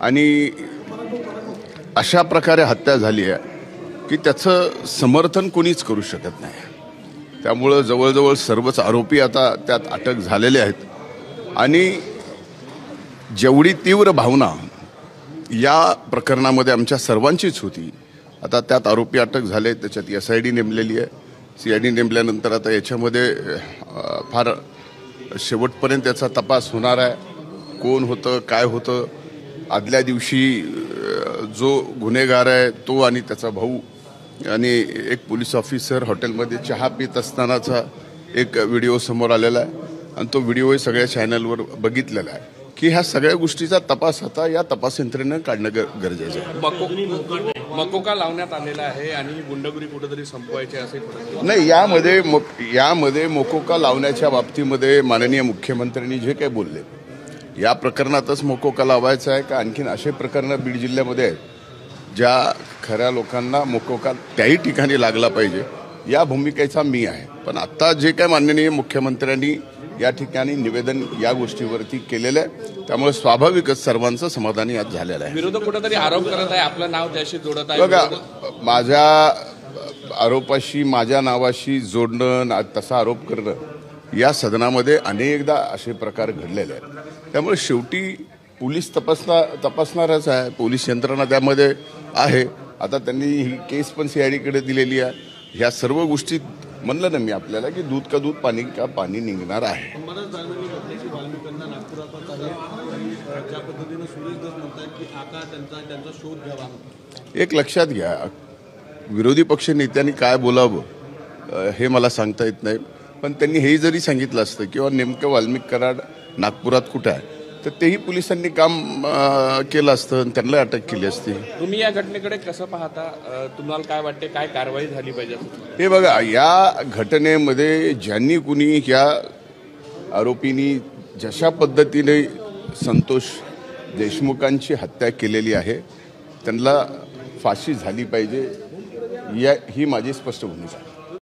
आणि अशा प्रकारे हत्या झाली आहे की त्याचं समर्थन कोणीच करू शकत नाही. त्यामुळं जवळजवळ सर्वच आरोपी आता त्यात अटक झालेले आहेत. आणि जेवढी तीव्र भावना या प्रकरणामध्ये आमच्या सर्वांचीच होती, आता त्यात आरोपी अटक झाले, त्याच्यात SID नेमलेली आहे. CID नेमल्यानंतर आता याच्यामध्ये फार शेवटपर्यंत याचा तपास होणार आहे. कोण होतं, काय होतं, आदल्या दिवशी जो गुन्हेगार आहे तो आणि त्याचा भाऊ आणि एक पोलीस ऑफिसर हॉटेलमध्ये चहा पित असतानाचा एक व्हिडिओ समोर आलेला आहे आणि तो व्हिडिओही सगळ्या चॅनलवर बघितलेला आहे की ह्या सगळ्या गोष्टीचा तपास आता या तपास यंत्रणेनं काढणं गरजेचं आहे. मकोका लावण्यात आलेला आहे आणि गुंडगिरी कुठेतरी संपवायची असे नाही. यामध्ये मकोका लावण्याच्या बाबतीमध्ये माननीय मुख्यमंत्र्यांनी जे काही बोलले, या प्रकरणातच मकोका लावायचा आहे का आणखीन असे प्रकरणं बीड जिल्ह्यामध्ये आहेत ज्या खऱ्या लोकांना मकोका त्याही ठिकाणी लागला पाहिजे, या भूमिकेचा मी आहे. पण आता जे काय माननीय मुख्यमंत्र्यांनी या ठिकाणी निवेदन या गोष्टीवरती केलेलं आहे, त्यामुळे स्वाभाविकच सर्वांचं समाधानी आज झालेलं आहे. विरोधक कुठेतरी आरोप करत आहे आपलं नाव त्याशी जोडत आहे. बघा, माझ्या आरोपाशी माझ्या नावाशी जोडणं, तसा आरोप करणं या सदनामध्ये अनेकदा असे प्रकार घडलेले आहेत. त्यामुळे शेवटी पोलीस तपासणारच आहे, पोलीस यंत्रणा त्यामध्ये आहे. आता त्यांनी ही केस पण CIDकडे दिलेली आहे. ह्या सर्व गोष्टी म्हणलं ना मी आपल्याला की दूध का दूध पाणी का पाणी निघणार आहे. एक लक्षात घ्या, विरोधी पक्ष नेत्यांनी काय बोलावं हे मला सांगता येत नाही, पण त्यांनी हे जरी सांगितलं असतं किंवा नेमकं वाल्मिक कराड नागपुरात कुठं आहे तर तेही पोलिसांनी काम केलं असतं आणि त्यांना अटक केली असती. तुम्ही या घटनेकडे कसं पाहता? तुम्हाला काय वाटते, काय कारवाई झाली पाहिजे? हे बघा, या घटनेमध्ये ज्यांनी कुणी या आरोपींनी जशा पद्धतीने संतोष देशमुखांची हत्या केलेली आहे त्यांना फाशी झाली पाहिजे, ही माझी स्पष्ट भूमिका आहे.